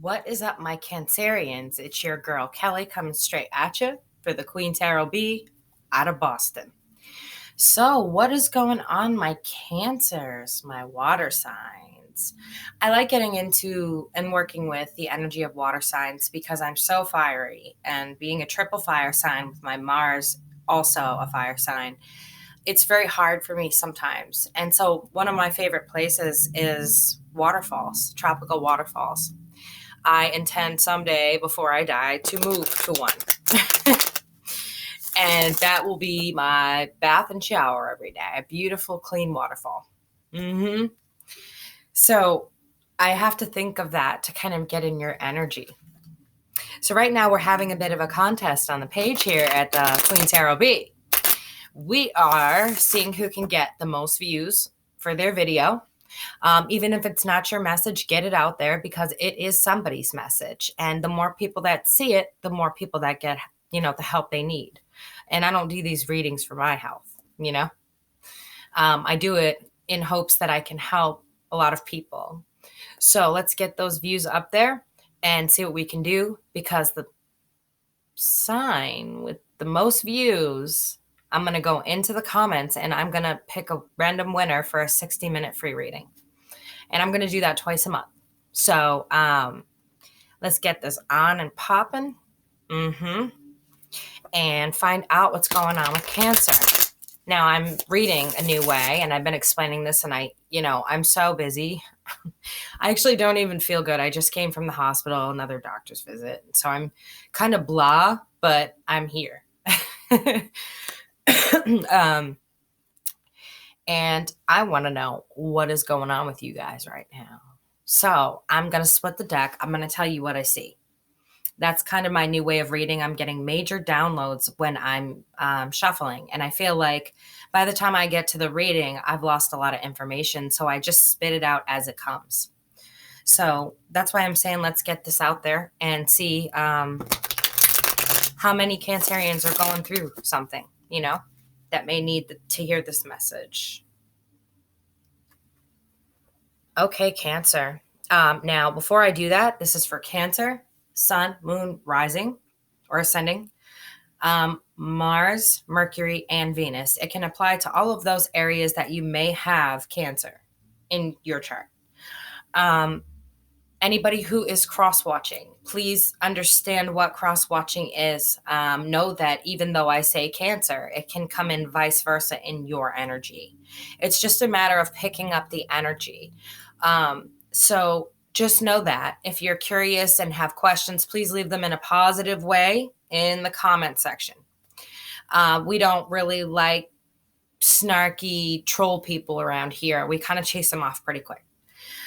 What is up, my Cancerians? It's your girl, Kelly, coming straight at you for the Queen Tarot B out of Boston. So, what is going on, my Cancers, my water signs? I like getting into and working with the energy of water signs because I'm so fiery, and being a triple fire sign with my Mars also a fire sign, it's very hard for me sometimes. And so, one of my favorite places is waterfalls, tropical waterfalls. I intend someday before I die to move to one. And that will be my bath and shower every day. A beautiful, clean waterfall. So I have to think of that to kind of get in your energy. So right now we're having a bit of a contest on the page here at Queen Tarot B. We are seeing who can get the most views for their video. Even if it's not your message, get it out there because it is somebody's message. And the more people that see it, the more people that get, the help they need. And I don't do these readings for my health, I do it in hopes that I can help a lot of people. So let's get those views up there and see what we can do, because the sign with the most views, I'm going to go into the comments and I'm going to pick a random winner for a 60-minute free reading. And I'm going to do that twice a month. So let's get this on and popping. And find out what's going on with Cancer. Now, I'm reading a new way, and I've been explaining this, and I'm so busy. I actually don't even feel good. I just came from the hospital, another doctor's visit. So I'm kind of blah, but I'm here. And I want to know what is going on with you guys right now. So I'm going to split the deck. I'm going to tell you what I see. That's kind of my new way of reading. I'm getting major downloads when I'm shuffling. And I feel like by the time I get to the reading, I've lost a lot of information. So I just spit it out as it comes. So that's why I'm saying let's get this out there and see how many Cancerians are going through something, that may need to hear this message. Okay, Cancer. Now, before I do that, this is for Cancer, Sun, Moon, Rising, or Ascending, Mars, Mercury, and Venus. It can apply to all of those areas that you may have Cancer in your chart. Anybody who is cross-watching, please understand what cross-watching is. Know that even though I say Cancer, it can come in vice versa in your energy. It's just a matter of picking up the energy. So just know that if you're curious and have questions, please leave them in a positive way in the comment section. We don't really like snarky troll people around here. We kind of chase them off pretty quick.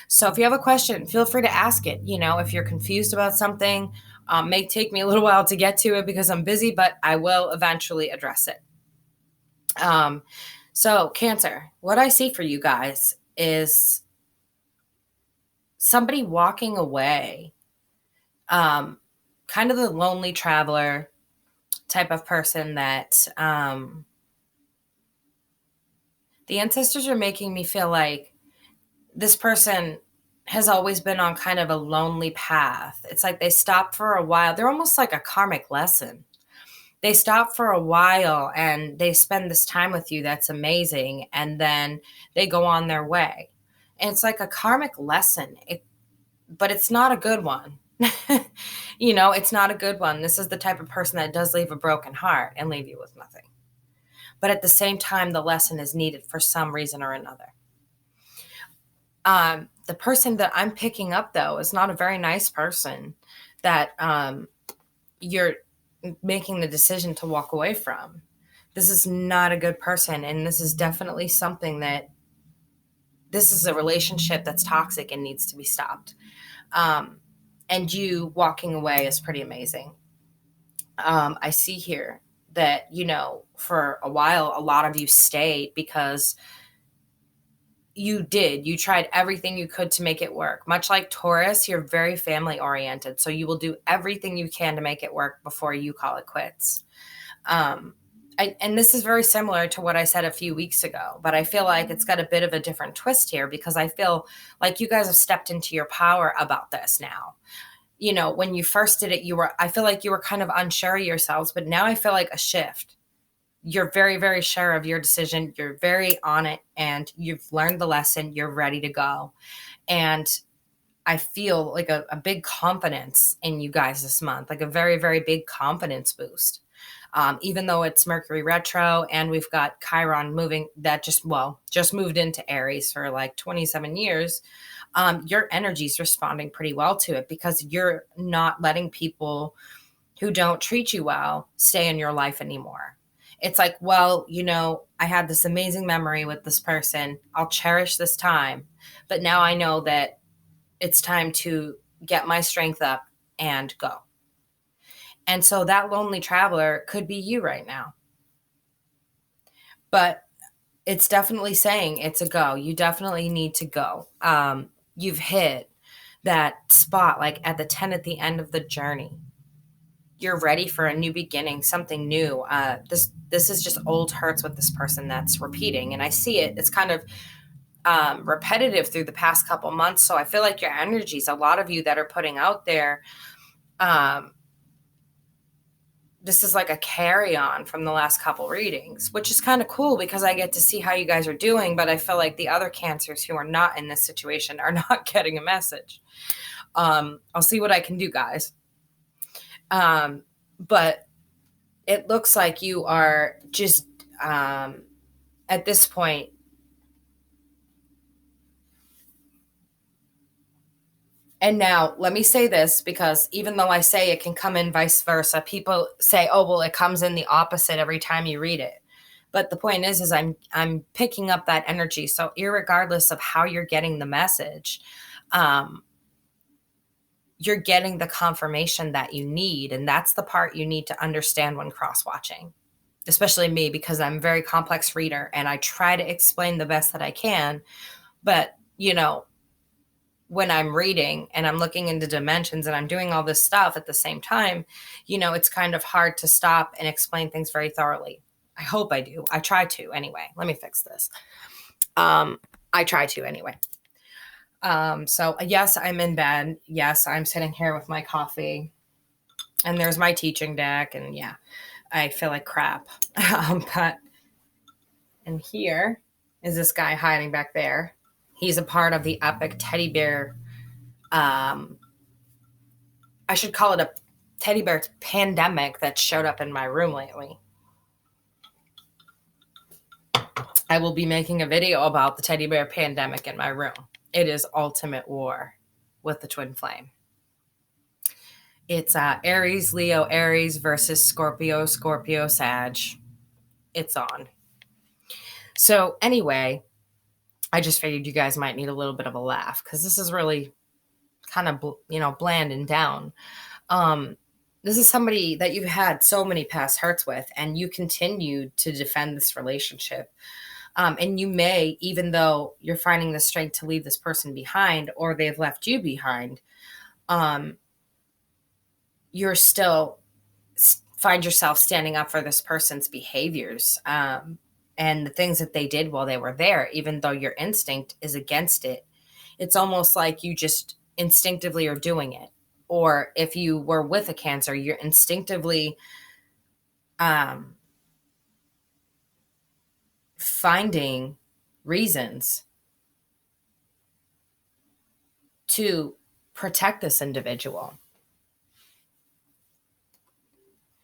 So if you have a question, feel free to ask it. If you're confused about something, may take me a little while to get to it because I'm busy, but I will eventually address it. So Cancer, what I see for you guys is somebody walking away, kind of the lonely traveler type of person that the ancestors are making me feel like this person has always been on kind of a lonely path. It's like they stop for a while. They're almost like a karmic lesson. They stop for a while and they spend this time with you. That's amazing. And then they go on their way. And it's like a karmic lesson, but it's not a good one. It's not a good one. This is the type of person that does leave a broken heart and leave you with nothing. But at the same time, the lesson is needed for some reason or another. The person that I'm picking up, though, is not a very nice person that you're making the decision to walk away from. This is not a good person, and this is definitely something that this is a relationship that's toxic and needs to be stopped. And you walking away is pretty amazing. I see here that, for a while, a lot of you stayed because you tried everything you could to make it work. Much like Taurus, you're very family oriented. So you will do everything you can to make it work before you call it quits. And this is very similar to what I said a few weeks ago, but I feel like it's got a bit of a different twist here because I feel like you guys have stepped into your power about this now. when you first did it, I feel like you were kind of unsure of yourselves, but now I feel like a shift. You're very, very sure of your decision. You're very on it, and you've learned the lesson. You're ready to go. And I feel like a big confidence in you guys this month, like a very, very big confidence boost. Even though it's Mercury retro and we've got Chiron moving, that just moved into Aries for like 27 years. Your energy's responding pretty well to it because you're not letting people who don't treat you well stay in your life anymore. It's like, well, I had this amazing memory with this person. I'll cherish this time. But now I know that it's time to get my strength up and go. And so that lonely traveler could be you right now. But it's definitely saying it's a go. You definitely need to go. You've hit that spot like at the 10 at the end of the journey. You're ready for a new beginning, something new. This is just old hurts with this person that's repeating. And I see it. It's kind of repetitive through the past couple months. So I feel like your energies, a lot of you that are putting out there, this is like a carry on from the last couple readings, which is kind of cool because I get to see how you guys are doing. But I feel like the other Cancers who are not in this situation are not getting a message. I'll see what I can do, guys. But it looks like you are just, at this point, and now let me say this, because even though I say it can come in vice versa, people say, oh, well, it comes in the opposite every time you read it. But the point is I'm picking up that energy. So irregardless of how you're getting the message, you're getting the confirmation that you need. And that's the part you need to understand when cross-watching, especially me, because I'm a very complex reader and I try to explain the best that I can. But, when I'm reading and I'm looking into dimensions and I'm doing all this stuff at the same time, it's kind of hard to stop and explain things very thoroughly. I hope I do. I try to anyway. Let me fix this. I try to anyway. So yes, I'm in bed. Yes, I'm sitting here with my coffee and there's my teaching deck. And yeah, I feel like crap. And here is this guy hiding back there. He's a part of the epic teddy bear. I should call it a teddy bear pandemic that showed up in my room lately. I will be making a video about the teddy bear pandemic in my room. It is ultimate war with the twin flame. It's Aries, Leo, Aries versus Scorpio, Scorpio, Sag. It's on. So anyway, I just figured you guys might need a little bit of a laugh because this is really kind of, bland and down. This is somebody that you've had so many past hurts with, and you continue to defend this relationship. And you may, even though you're finding the strength to leave this person behind or they've left you behind, you're still find yourself standing up for this person's behaviors and the things that they did while they were there, even though your instinct is against it. It's almost like you just instinctively are doing it. Or if you were with a Cancer, you're instinctively finding reasons to protect this individual.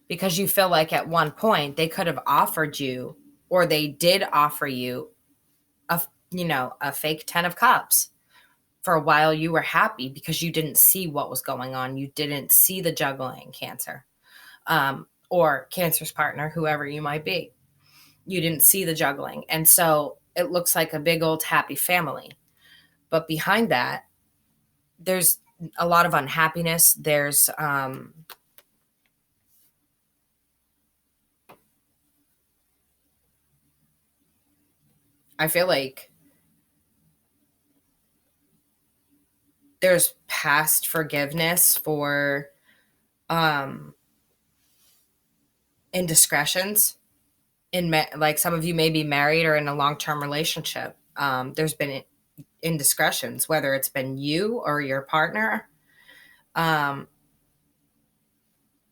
Because you feel like at one point they could have offered you, or they did offer you a fake 10 of Cups. For a while you were happy because you didn't see what was going on. You didn't see the juggling, Cancer, or Cancer's partner, whoever you might be. You didn't see the juggling. And so it looks like a big old happy family. But behind that, there's a lot of unhappiness. There's I feel like there's past forgiveness for indiscretions. Like some of you may be married or in a long-term relationship. There's been indiscretions, whether it's been you or your partner.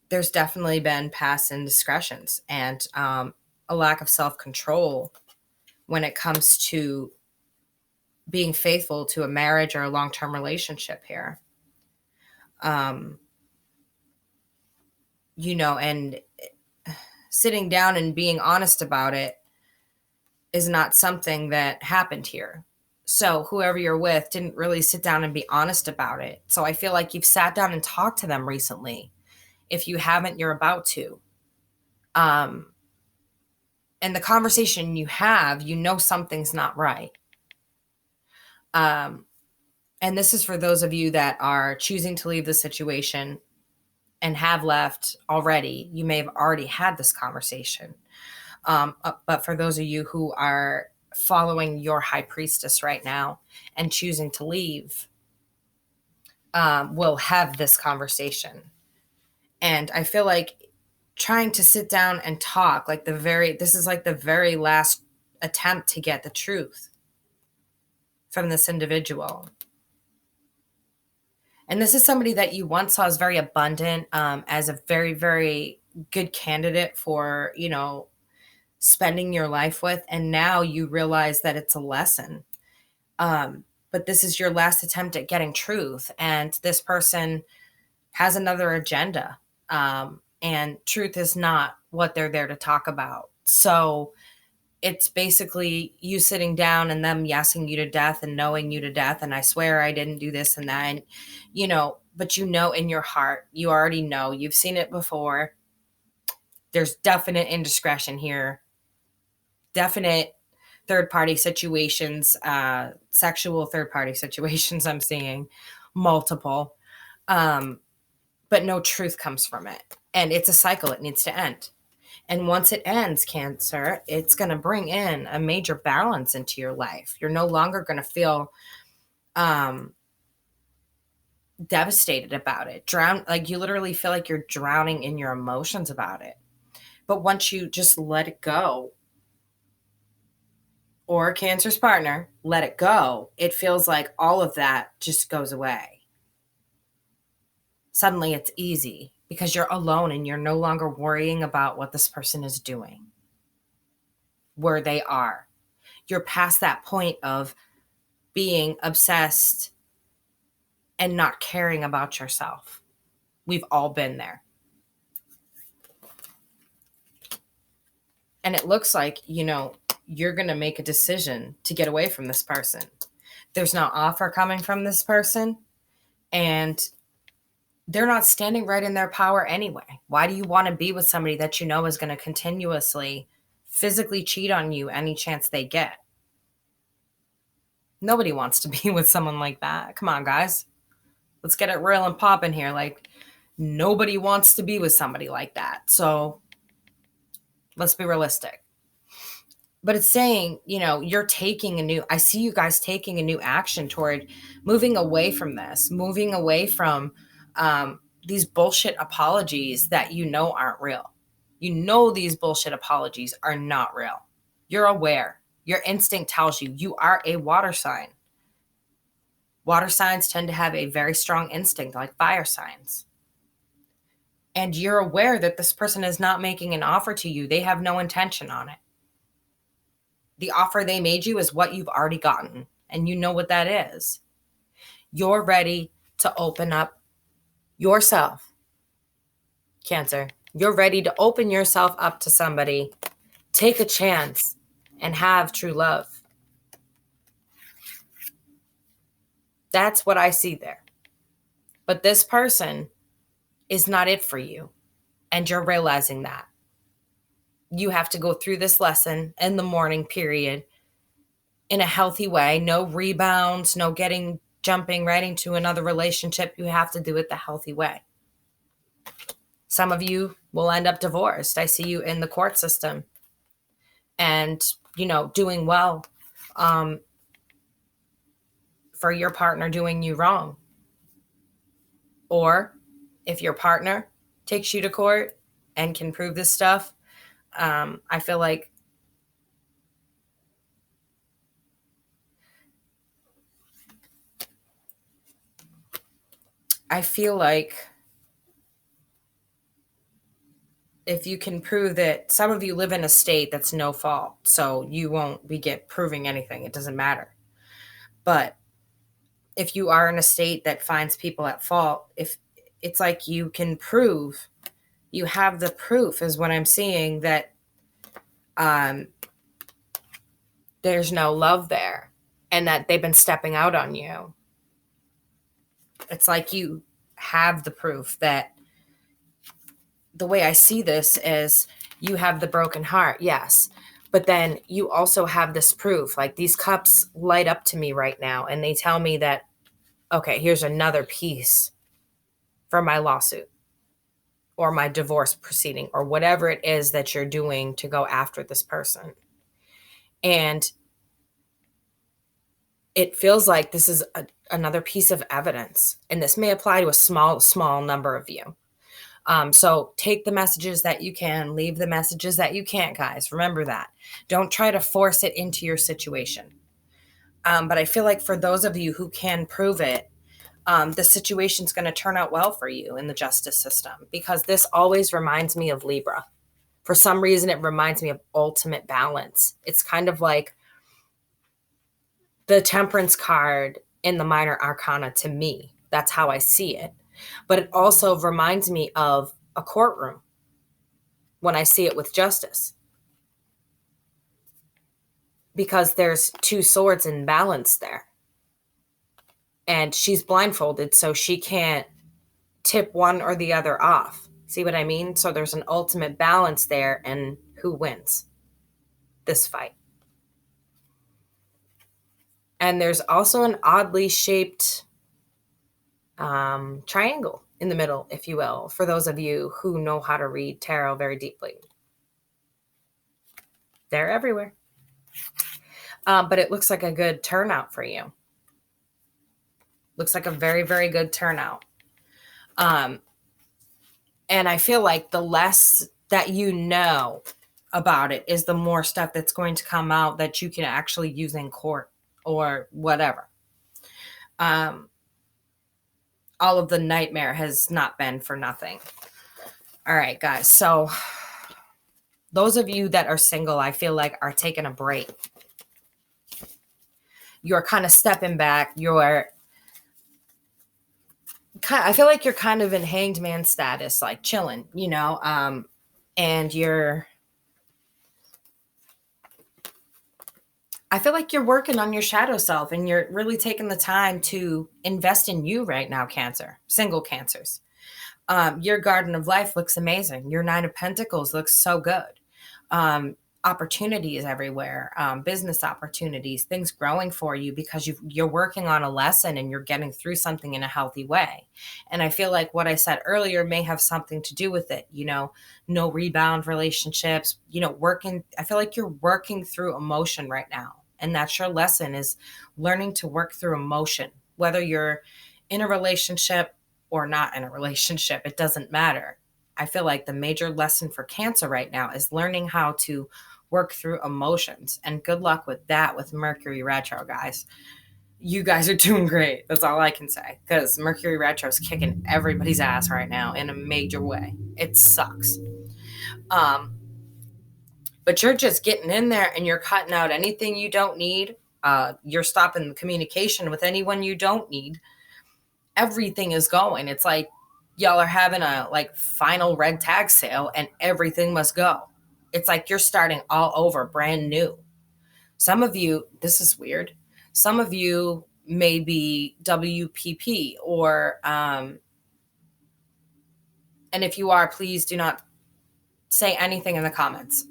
There's definitely been past indiscretions and a lack of self-control when it comes to being faithful to a marriage or a long-term relationship here. And sitting down and being honest about it is not something that happened here. So whoever you're with didn't really sit down and be honest about it. So I feel like you've sat down and talked to them recently. If you haven't, you're about to. And the conversation you have, something's not right. And this is for those of you that are choosing to leave the situation and have left already. You may have already had this conversation. But for those of you who are following your high priestess right now and choosing to leave, we'll have this conversation. And I feel like trying to sit down and talk, this is like the very last attempt to get the truth from this individual. And this is somebody that you once saw as very abundant, as a very, very good candidate for, spending your life with. And now you realize that it's a lesson. But this is your last attempt at getting truth. And this person has another agenda. And truth is not what they're there to talk about. So it's basically you sitting down and them yesing you to death and knowing you to death. And I swear I didn't do this and that. And, but in your heart, you already know, you've seen it before. There's definite indiscretion here. Definite third-party situations, sexual third-party situations I'm seeing, multiple. But no truth comes from it. And it's a cycle. It needs to end. And once it ends, Cancer, it's going to bring in a major balance into your life. You're no longer going to feel devastated about it. You literally feel like you're drowning in your emotions about it. But once you just let it go, or Cancer's partner, let it go, it feels like all of that just goes away. Suddenly it's easy because you're alone and you're no longer worrying about what this person is doing, where they are. You're past that point of being obsessed and not caring about yourself. We've all been there. And it looks like, you're going to make a decision to get away from this person. There's no offer coming from this person, and they're not standing right in their power anyway. Why do you want to be with somebody that you know is going to continuously physically cheat on you any chance they get? Nobody wants to be with someone like that. Come on, guys. Let's get it real and poppin' here. Like, nobody wants to be with somebody like that. So let's be realistic. But it's saying, I see you guys taking a new action toward moving away from this, moving away from these bullshit apologies that aren't real. These bullshit apologies are not real. You're aware. Your instinct tells you are a water sign. Water signs tend to have a very strong instinct, like fire signs. And you're aware that this person is not making an offer to you. They have no intention on it. The offer they made you is what you've already gotten, and you know what that is. You're ready to open up yourself, Cancer. You're ready to open yourself up to somebody, take a chance, and have true love. That's what I see there. But this person is not it for you, and you're realizing that. You have to go through this lesson in the mourning period in a healthy way. No rebounds, no jumping right into another relationship. You have to do it the healthy way. Some of you will end up divorced. I see you in the court system and, doing well for your partner doing you wrong. Or if your partner takes you to court and can prove this stuff, I feel like I feel like if you can prove that some of you live in a state that's no fault, so you won't be proving anything. It doesn't matter. But if you are in a state that finds people at fault, if it's like you can prove, you have the proof is what I'm seeing, that um, there's no love there and that they've been stepping out on you. It's like you have the proof that the way I see this is you have the broken heart, yes. But then you also have this proof. Like these cups light up to me right now and they tell me that, okay, here's another piece for my lawsuit or my divorce proceeding or whatever it is that you're doing to go after this person. And it feels like this is another piece of evidence. And this may apply to a small number of you. So take the messages that you can, leave the messages that you can't, guys. Remember that. Don't try to force it into your situation. But I feel like for those of you who can prove it, the situation's going to turn out well for you in the justice system, because this always reminds me of Libra. For some reason, it reminds me of ultimate balance. It's kind of like the Temperance card in the Minor Arcana to me. That's how I see it. But it also reminds me of a courtroom when I see it with justice, because there's two swords in balance there. And she's blindfolded, so she can't tip one or the other off. See what I mean? So there's an ultimate balance there, and who wins this fight? And there's also an oddly shaped triangle in the middle, if you will, for those of you who know how to read tarot very deeply. They're everywhere. But it looks like a good turnout for you. Looks like a very, very good turnout. And I feel like the less that you know about it is the more stuff that's going to come out that you can actually use in court or whatever. All of the nightmare has not been for nothing. All right, guys. So those of you that are single, I feel like are taking a break. You're kind of stepping back. I feel like you're kind of in hanged man status, like chilling, and I feel like you're working on your shadow self and you're really taking the time to invest in you right now, Cancer, single Cancers. Your Garden of Life looks amazing. Your Nine of Pentacles looks so good. Opportunities everywhere, business opportunities, things growing for you because you're working on a lesson and you're getting through something in a healthy way. And I feel like what I said earlier may have something to do with it. No rebound relationships, I feel like you're working through emotion right now. And that's your lesson, is learning to work through emotion, whether you're in a relationship or not in a relationship, it doesn't matter. I feel like the major lesson for Cancer right now is learning how to work through emotions. And good luck with that with Mercury retro, guys. You guys are doing great. That's all I can say, because Mercury retro is kicking everybody's ass right now in a major way. It sucks. But you're just getting in there and you're cutting out anything you don't need. You're stopping communication with anyone you don't need. Everything is going. It's like y'all are having a final red tag sale and everything must go. It's like you're starting all over, brand new. Some of you, this is weird. Some of you may be WPP or, and if you are, please do not say anything in the comments.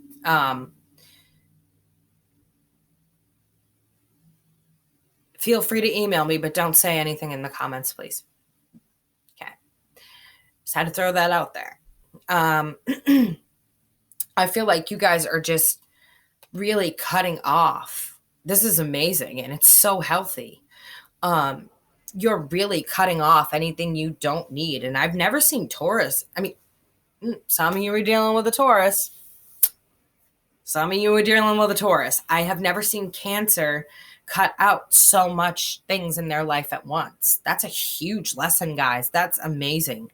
Feel free to email me, but don't say anything in the comments, please. Okay. Just had to throw that out there. I feel like you guys are just really cutting off. This is amazing, and it's so healthy. You're really cutting off anything you don't need. And I've never seen Taurus. I mean, some of you are dealing with a Taurus. I have never seen Cancer cut out so much things in their life at once. That's a huge lesson, guys. That's amazing.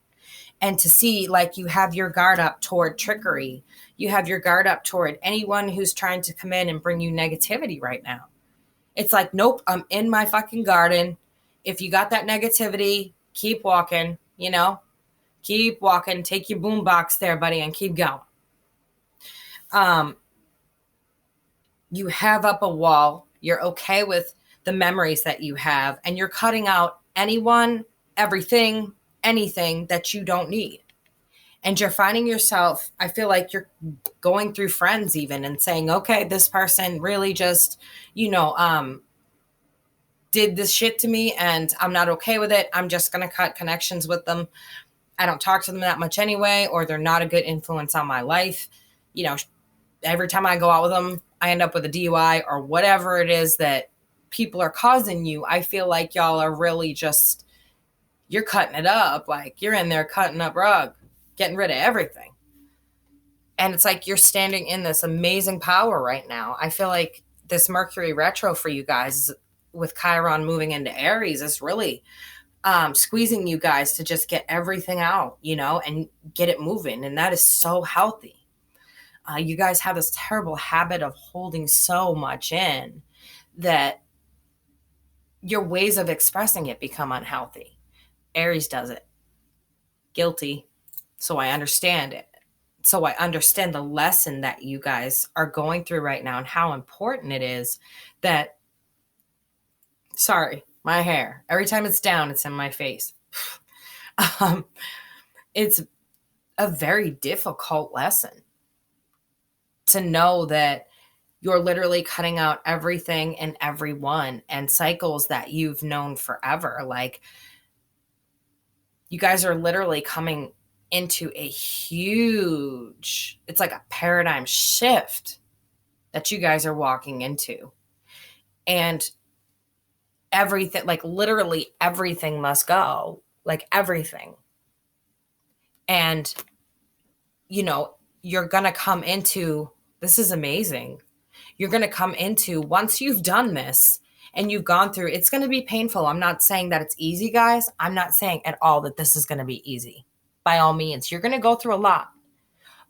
And to see, like, you have your guard up toward trickery. You have your guard up toward anyone who's trying to come in and bring you negativity right now. It's like, nope, I'm in my fucking garden. If you got that negativity, keep walking, keep walking, take your boombox there, buddy, and keep going. You have up a wall. You're okay with the memories that you have, and you're cutting out anyone, everything, anything that you don't need. And you're finding yourself, I feel like you're going through friends even and saying, okay, this person really just, did this shit to me and I'm not okay with it. I'm just going to cut connections with them. I don't talk to them that much anyway, or they're not a good influence on my life. Every time I go out with them, I end up with a DUI or whatever it is that people are causing you. I feel like y'all are really just, you're cutting it up. Like, you're in there cutting up rug, getting rid of everything. And it's like you're standing in this amazing power right now. I feel like this Mercury retro for you guys with Chiron moving into Aries is really squeezing you guys to just get everything out, and get it moving. And that is so healthy. You guys have this terrible habit of holding so much in that your ways of expressing it become unhealthy. Aries does it. Guilty. So I understand it. So I understand the lesson that you guys are going through right now and how important it is that, sorry, my hair, every time it's down, it's in my face. It's a very difficult lesson to know that you're literally cutting out everything and everyone and cycles that you've known forever. Like, you guys are literally coming into a huge, it's like a paradigm shift that you guys are walking into. And everything, like literally everything must go, like everything. And, you're going to come into, this is amazing. You're going to come into, once you've done this and you've gone through, it's going to be painful. I'm not saying that it's easy, guys. I'm not saying at all that this is going to be easy. By all means, you're going to go through a lot.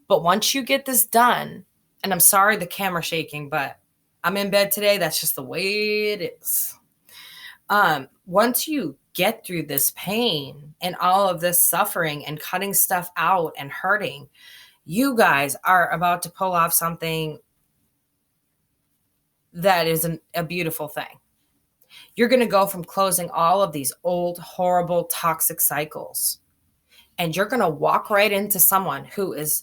But once you get this done, and I'm sorry the camera's shaking, but I'm in bed today. That's just the way it is. Once you get through this pain and all of this suffering and cutting stuff out and hurting, you guys are about to pull off something that is a beautiful thing. You're going to go from closing all of these old, horrible, toxic cycles, and you're going to walk right into someone who is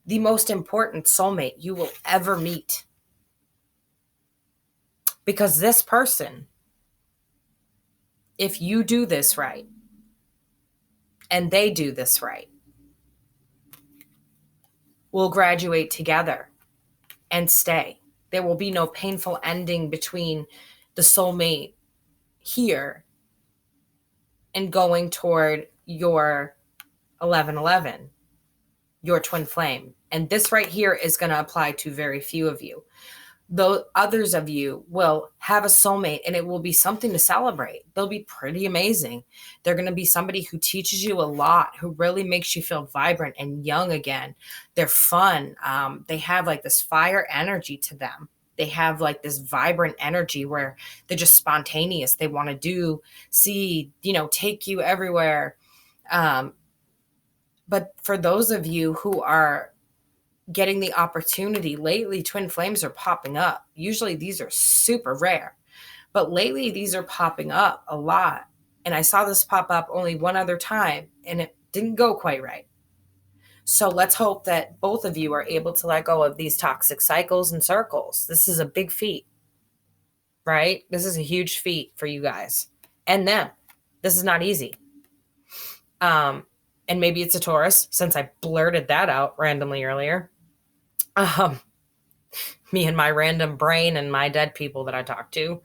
the most important soulmate you will ever meet. Because this person, if you do this right, and they do this right, will graduate together and stay. There will be no painful ending between the soulmate here and going toward your 1111, your twin flame. And this right here is going to apply to very few of you. Though others of you will have a soulmate and it will be something to celebrate. They'll be pretty amazing. They're going to be somebody who teaches you a lot, who really makes you feel vibrant and young again. They're fun. They have like this fire energy to them. They have like this vibrant energy where they're just spontaneous. They want to do, see, take you everywhere. But for those of you who are getting the opportunity, lately twin flames are popping up. Usually these are super rare, but lately these are popping up a lot. And I saw this pop up only one other time and it didn't go quite right. So let's hope that both of you are able to let go of these toxic cycles and circles. This is a big feat, right? This is a huge feat for you guys and them. This is not easy. And maybe it's a Taurus, since I blurted that out randomly earlier. Me and my random brain and my dead people that I talk to.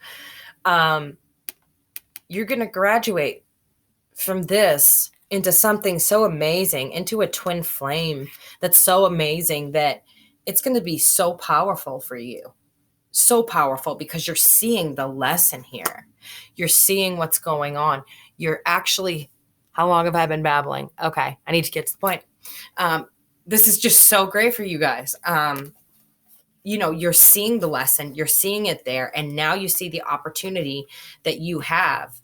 You're going to graduate from this into something so amazing, into a twin flame that's so amazing that it's going to be so powerful for you. so powerful because you're seeing the lesson here. You're seeing what's going on. You're actually, how long have I been babbling? Okay, I need to get to the point. This is just so great for you guys. You're seeing the lesson, you're seeing it there, and now you see the opportunity that you have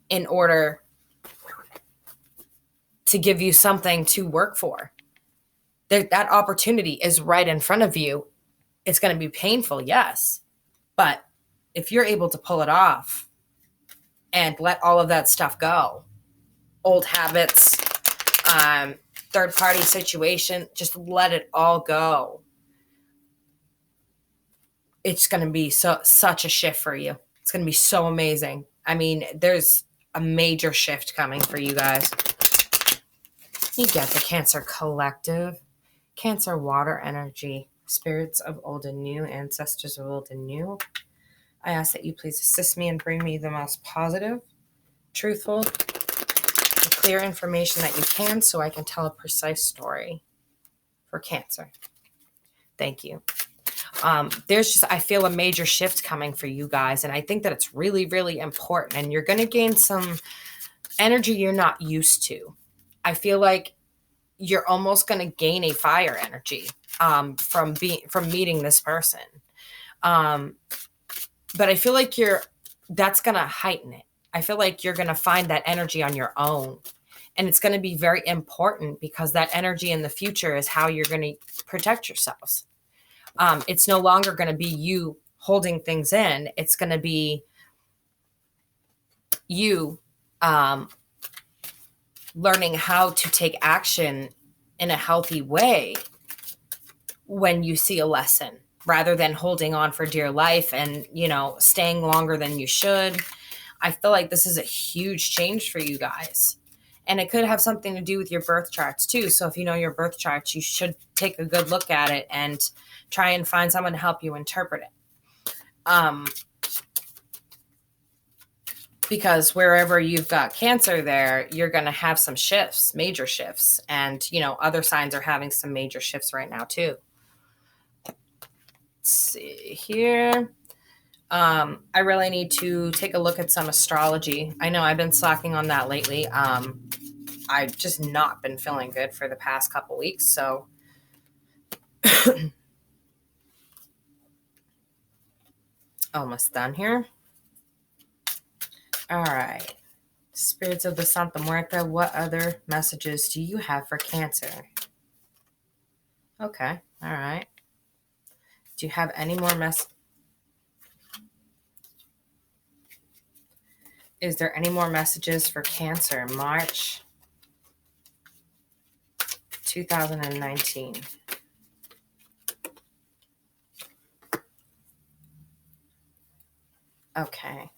in order to give you something to work for. That opportunity is right in front of you. It's going to be painful, yes. But if you're able to pull it off and let all of that stuff go, old habits, third party situation, just let it all go. It's going to be such a shift for you. It's going to be so amazing. I mean, there's a major shift coming for you guys. You get the Cancer Collective, Cancer Water Energy, spirits of old and new, ancestors of old and new. I ask that you please assist me and bring me the most positive, truthful, and clear information that you can so I can tell a precise story for Cancer. Thank you. I feel a major shift coming for you guys, and I think that it's really, really important, and you're going to gain some energy you're not used to. I feel like you're almost going to gain a fire energy from meeting this person. But I feel like that's going to heighten it. I feel like you're going to find that energy on your own, and it's going to be very important because that energy in the future is how you're going to protect yourselves. It's no longer going to be you holding things in. It's going to be you learning how to take action in a healthy way when you see a lesson, rather than holding on for dear life and, staying longer than you should. I feel like this is a huge change for you guys. And it could have something to do with your birth charts too. So if you know your birth charts, you should take a good look at it and try and find someone to help you interpret it. Because wherever you've got Cancer there, you're going to have some shifts, major shifts. And, other signs are having some major shifts right now too. Let's see here. I really need to take a look at some astrology. I know I've been slacking on that lately. I've just not been feeling good for the past couple weeks. So almost done here. All right. Spirits of the Santa Muerta, what other messages do you have for Cancer? Okay. All right. Do you have any more Is there any more messages for Cancer? March 2019. Okay.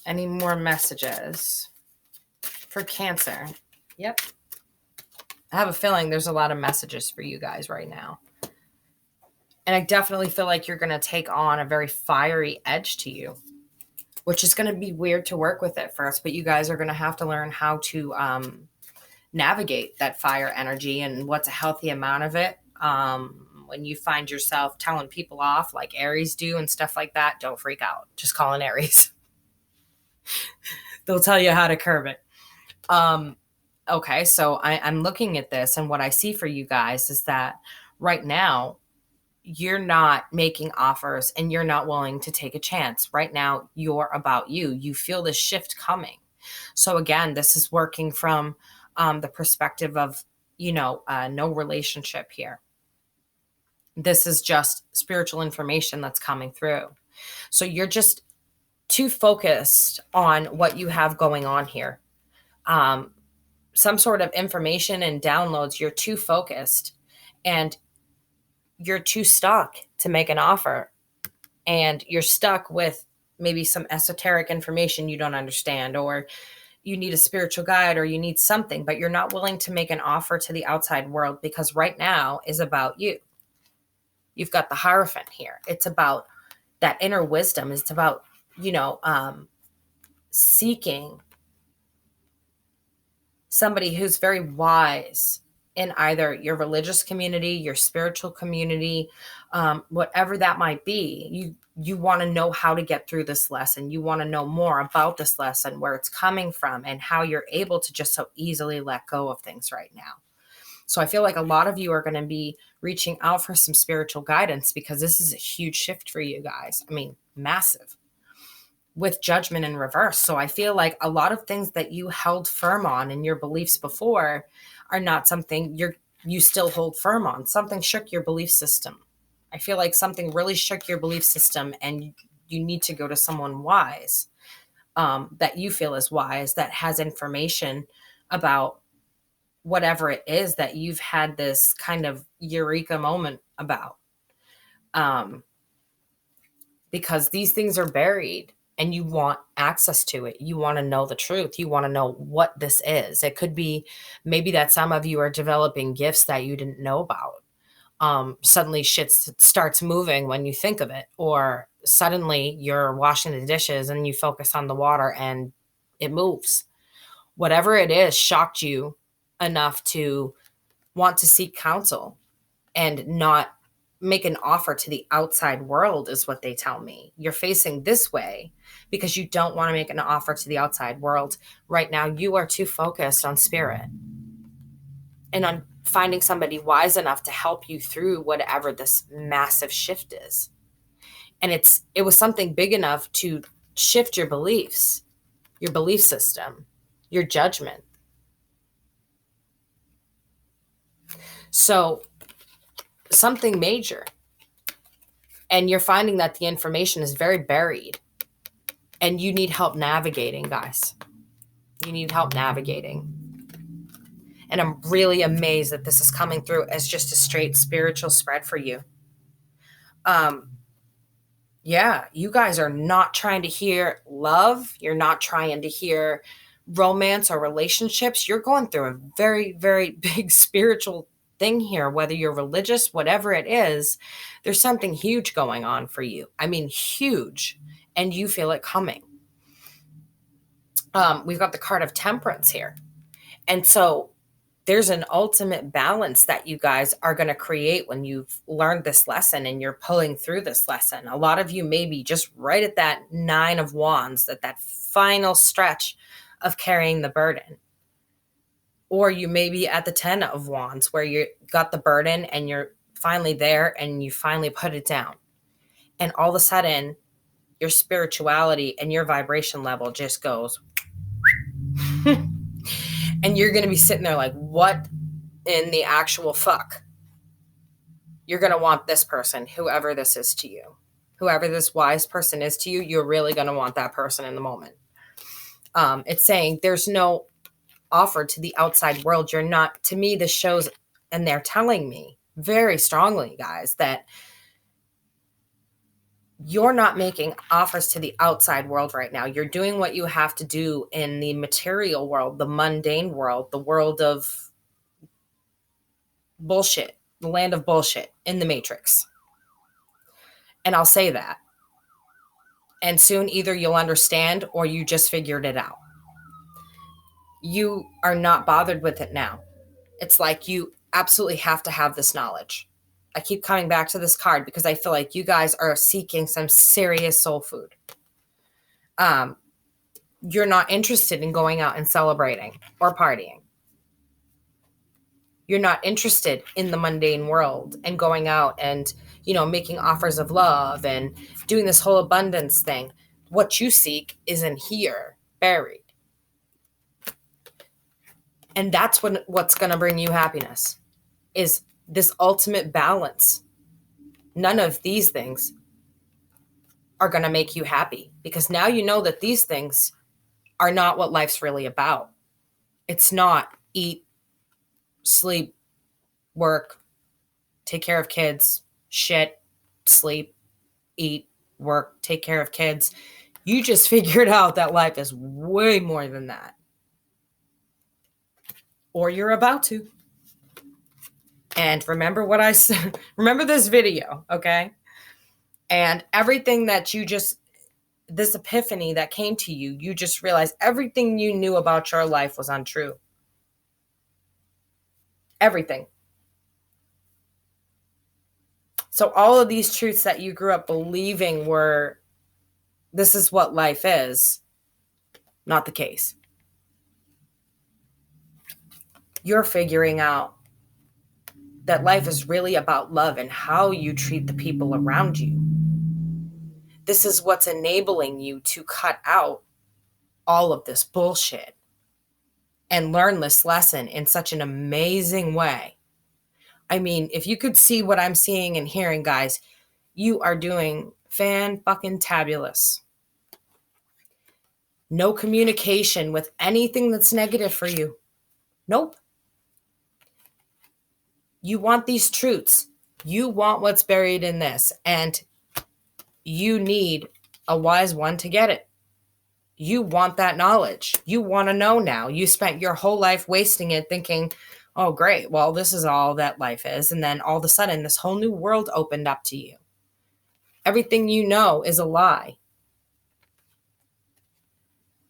Any more messages for Cancer? Yep. I have a feeling there's a lot of messages for you guys right now. And I definitely feel like you're going to take on a very fiery edge to you, which is going to be weird to work with at first, but you guys are going to have to learn how to navigate that fire energy and what's a healthy amount of it. When you find yourself telling people off like Aries do and stuff like that, don't freak out. Just call an Aries. They'll tell you how to curb it. Okay, so I'm looking at this, and what I see for you guys is that right now, you're not making offers and you're not willing to take a chance. Right now, you're about you. You feel this shift coming. So again, this is working from the perspective of, no relationship here. This is just spiritual information that's coming through. So you're just too focused on what you have going on here. Some sort of information and downloads, you're too focused and you're too stuck to make an offer, and you're stuck with maybe some esoteric information you don't understand, or you need a spiritual guide, or you need something, but you're not willing to make an offer to the outside world because right now is about you. You've got the Hierophant here. It's about that inner wisdom. It's about, seeking somebody who's very wise in either your religious community, your spiritual community, whatever that might be. You want to know how to get through this lesson. You want to know more about this lesson, where it's coming from, and how you're able to just so easily let go of things right now. So I feel like a lot of you are going to be reaching out for some spiritual guidance, because this is a huge shift for you guys. I mean, massive, with judgment in reverse. So I feel like a lot of things that you held firm on in your beliefs before are not something you still hold firm on. Something shook your belief system. I feel like something really shook your belief system, and you need to go to someone wise, that you feel is wise, that has information about whatever it is that you've had this kind of eureka moment about. Because these things are buried, and you want access to it. You want to know the truth. You want to know what this is. It could be maybe that some of you are developing gifts that you didn't know about. Suddenly shit starts moving when you think of it, or suddenly you're washing the dishes and you focus on the water and it moves. Whatever it is shocked you enough to want to seek counsel and not make an offer to the outside world, is what they tell me. You're facing this way because you don't want to make an offer to the outside world. Right now, you are too focused on spirit and on finding somebody wise enough to help you through whatever this massive shift is. And it was something big enough to shift your beliefs, your belief system, your judgment. So something major. And you're finding that the information is very buried, and you need help navigating, guys. You need help navigating. And I'm really amazed that this is coming through as just a straight spiritual spread for you. Yeah, you guys are not trying to hear love. You're not trying to hear romance or relationships. You're going through a very, very big spiritual thing here, whether you're religious, whatever it is. There's something huge going on for you. I mean, huge. And you feel it coming. We've got the card of Temperance here. And so there's an ultimate balance that you guys are going to create when you've learned this lesson and you're pulling through this lesson. A lot of you may be just right at that 9 of Wands, that final stretch of carrying the burden. Or you may be at the 10 of Wands, where you got the burden and you're finally there and you finally put it down. And all of a sudden, your spirituality and your vibration level just goes. And you're going to be sitting there like, what in the actual fuck? You're going to want this person, whoever this is to you. Whoever this wise person is to you, you're really going to want that person in the moment. It's saying there's no offer to the outside world. You're not, to me, this shows, and they're telling me very strongly, guys, that you're not making offers to the outside world right now. You're doing what you have to do in the material world, the mundane world, the world of bullshit, the land of bullshit in the Matrix. And I'll say that. And soon either you'll understand or you just figured it out. You are not bothered with it now. It's like you absolutely have to have this knowledge. I keep coming back to this card because I feel like you guys are seeking some serious soul food. You're not interested in going out and celebrating or partying. You're not interested in the mundane world and going out and, making offers of love and doing this whole abundance thing. What you seek is in here, buried. And that's what's going to bring you happiness, is this ultimate balance. None of these things are going to make you happy, because now you know that these things are not what life's really about. It's not eat, sleep, work, take care of kids, shit, sleep, eat, work, take care of kids. You just figured out that life is way more than that. Or you're about to. And remember what I said. Remember this video, okay? And everything that this epiphany that came to you, you just realized everything you knew about your life was untrue. everything. So all of these truths that you grew up believing were, this is what life is, not the case. You're figuring out that life is really about love and how you treat the people around you. This is what's enabling you to cut out all of this bullshit and learn this lesson in such an amazing way. I mean, if you could see what I'm seeing and hearing, guys, you are doing fan-fucking-tabulous. No communication with anything that's negative for you. Nope. You want these truths. You want what's buried in this. And you need a wise one to get it. You want that knowledge. You want to know now. You spent your whole life wasting it thinking, oh, great. Well, this is all that life is. And then all of a sudden, this whole new world opened up to you. Everything you know is a lie.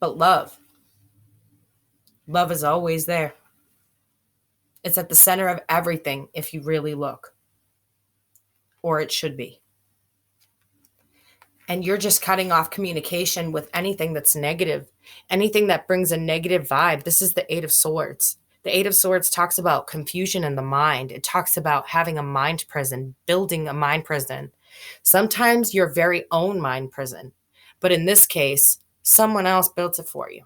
But love is always there. It's at the center of everything if you really look. Or it should be. And you're just cutting off communication with anything that's negative, anything that brings a negative vibe. This is the Eight of Swords. The Eight of Swords talks about confusion in the mind. It talks about having a mind prison, building a mind prison. Sometimes your very own mind prison. But in this case, someone else built it for you.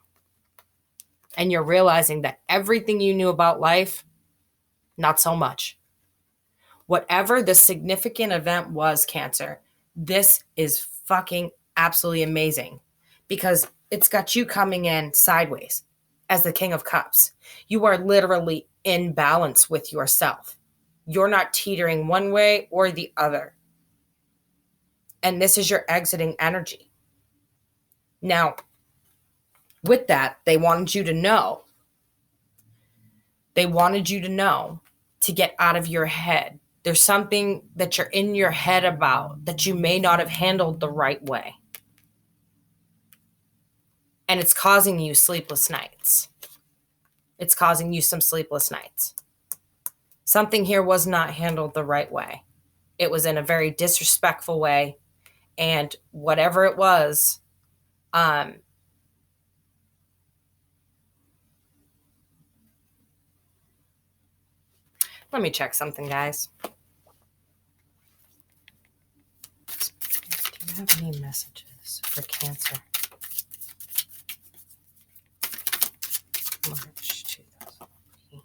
And you're realizing that everything you knew about life, not so much. Whatever the significant event was, Cancer, this is fucking absolutely amazing because it's got you coming in sideways as the King of Cups. You are literally in balance with yourself. You're not teetering one way or the other. And this is your exiting energy. Now, with that, they wanted you to know. They wanted you to know to get out of your head. There's something that you're in your head about that you may not have handled the right way. And it's causing you sleepless nights. It's causing you some sleepless nights. Something here was not handled the right way. It was in a very disrespectful way. And whatever it was, let me check something, guys. Do you have any messages for Cancer? March 2020.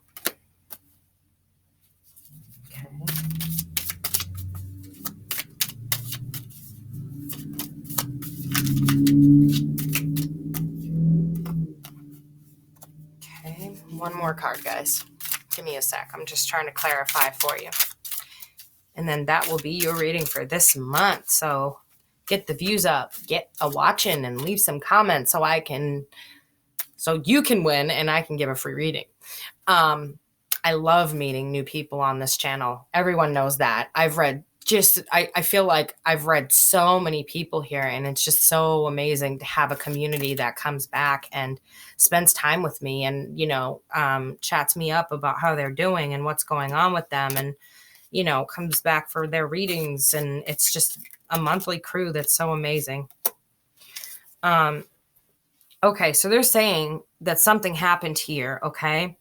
Okay, one more card, guys. Give me a sec. I'm just trying to clarify for you. And then that will be your reading for this month. So get the views up, get a watching, and leave some comments so you can win and I can give a free reading. I love meeting new people on this channel. Everyone knows that. I feel like I've read so many people here, and it's just so amazing to have a community that comes back and spends time with me and, chats me up about how they're doing and what's going on with them, and, comes back for their readings. And it's just a monthly crew that's so amazing. Okay, so they're saying that something happened here, okay?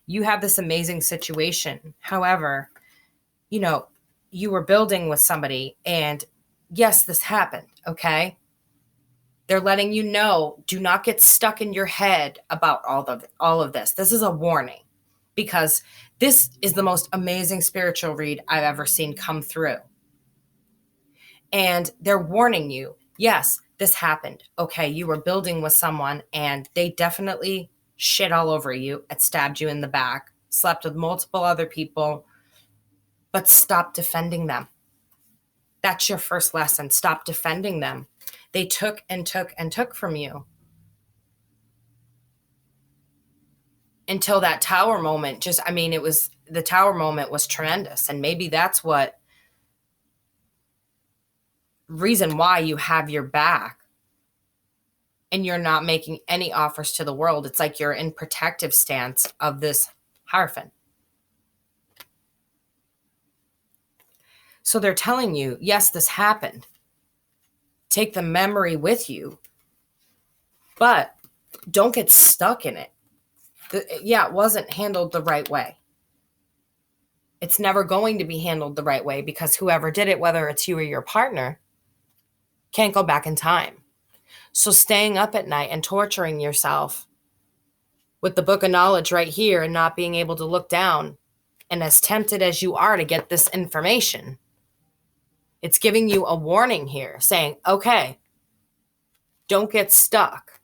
You have this amazing situation. However, you were building with somebody, and yes, this happened, okay? They're letting you know, do not get stuck in your head about all of this. This is a warning, because this is the most amazing spiritual read I've ever seen come through. And they're warning you, yes, this happened. Okay, you were building with someone, and they definitely shit all over you and stabbed you in the back, slept with multiple other people, but stop defending them. That's your first lesson. Stop defending them. They took and took and took from you until that tower moment. The tower moment was tremendous. And maybe that's what reason why you have your back and you're not making any offers to the world. It's like you're in protective stance of this Hierophant. So they're telling you, yes, this happened. Take the memory with you, but don't get stuck in it. Yeah, it wasn't handled the right way. It's never going to be handled the right way because whoever did it, whether it's you or your partner, can't go back in time. So staying up at night and torturing yourself with the book of knowledge right here and not being able to look down, and as tempted as you are to get this information, it's giving you a warning here saying, okay, don't get stuck.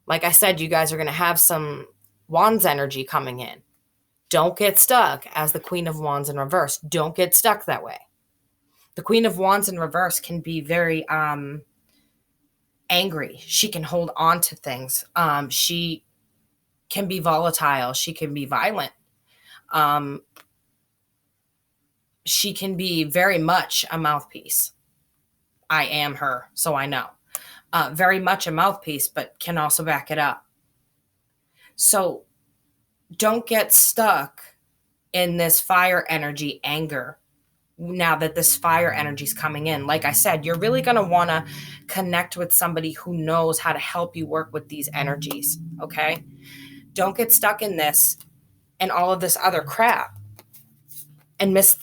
Like I said, you guys are going to have some Wands energy coming in. Don't get stuck as the Queen of Wands in reverse. Don't get stuck that way. The Queen of Wands in reverse can be very angry. She can hold on to things. She can be volatile. She can be violent. She can be very much a mouthpiece. I am her, so I know. Very much a mouthpiece, but can also back it up. So don't get stuck in this fire energy anger now that this fire energy is coming in. Like I said, you're really going to want to connect with somebody who knows how to help you work with these energies, okay? Don't get stuck in this and all of this other crap and miss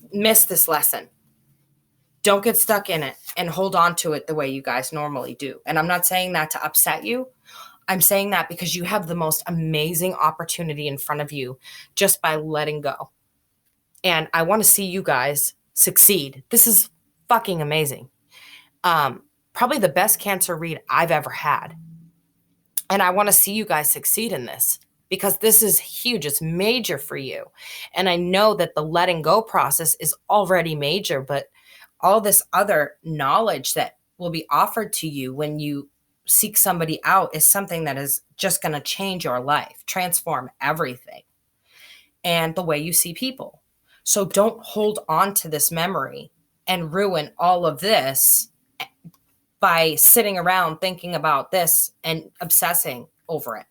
this lesson. Don't get stuck in it and hold on to it the way you guys normally do. And I'm not saying that to upset you. I'm saying that because you have the most amazing opportunity in front of you just by letting go. And I want to see you guys succeed. This is fucking amazing. Probably the best Cancer read I've ever had. And I want to see you guys succeed in this because this is huge. It's major for you. And I know that the letting go process is already major, but all this other knowledge that will be offered to you when you seek somebody out is something that is just going to change your life, transform everything and the way you see people. So don't hold on to this memory and ruin all of this by sitting around thinking about this and obsessing over it.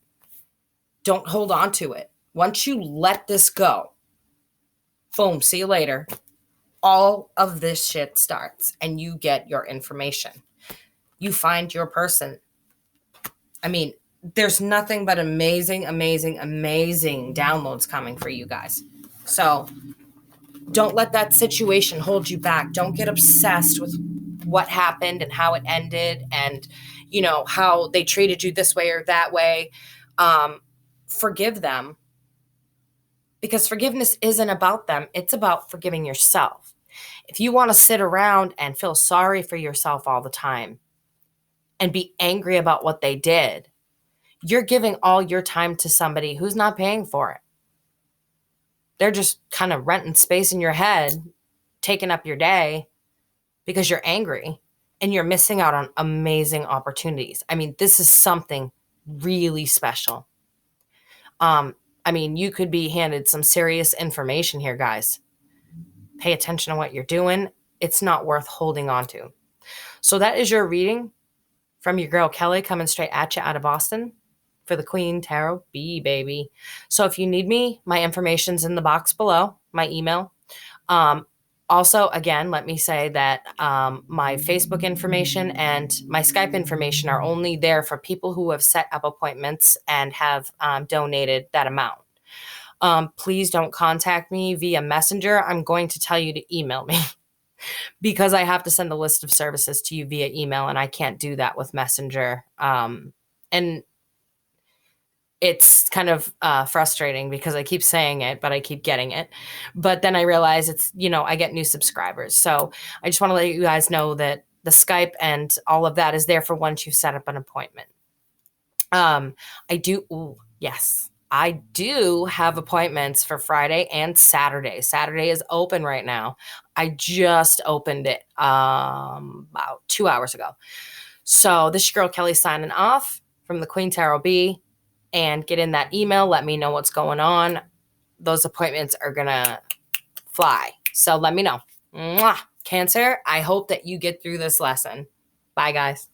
Don't hold on to it. Once you let this go, boom, see you later. All of this shit starts and you get your information. You find your person. I mean, there's nothing but amazing, amazing, amazing downloads coming for you guys. So don't let that situation hold you back. Don't get obsessed with what happened and how it ended and, you know, how they treated you this way or that way. Forgive them because forgiveness isn't about them. It's about forgiving yourself. If you want to sit around and feel sorry for yourself all the time and be angry about what they did, you're giving all your time to somebody who's not paying for it. They're just kind of renting space in your head, taking up your day because you're angry and you're missing out on amazing opportunities. I mean, this is something really special. I mean, you could be handed some serious information here, guys. Pay attention to what you're doing. It's not worth holding on to. So that is your reading from your girl Keli, coming straight at you out of Boston for the Queen Tarot B, baby. So if you need me, my information's in the box below, my email. Also, again, let me say that my Facebook information and my Skype information are only there for people who have set up appointments and have donated that amount. Please don't contact me via Messenger. I'm going to tell you to email me because I have to send a list of services to you via email, and I can't do that with Messenger. And it's kind of frustrating because I keep saying it, but I keep getting it. But then I realize it's, you know, I get new subscribers. So I just want to let you guys know that the Skype and all of that is there for once you set up an appointment. I do have appointments for Friday and Saturday. Saturday is open right now. I just opened it about 2 hours ago. So this is your girl Keli signing off from the Queen Tarot B. And get in that email. Let me know what's going on. Those appointments are going to fly. So let me know. Mwah. Cancer, I hope that you get through this lesson. Bye, guys.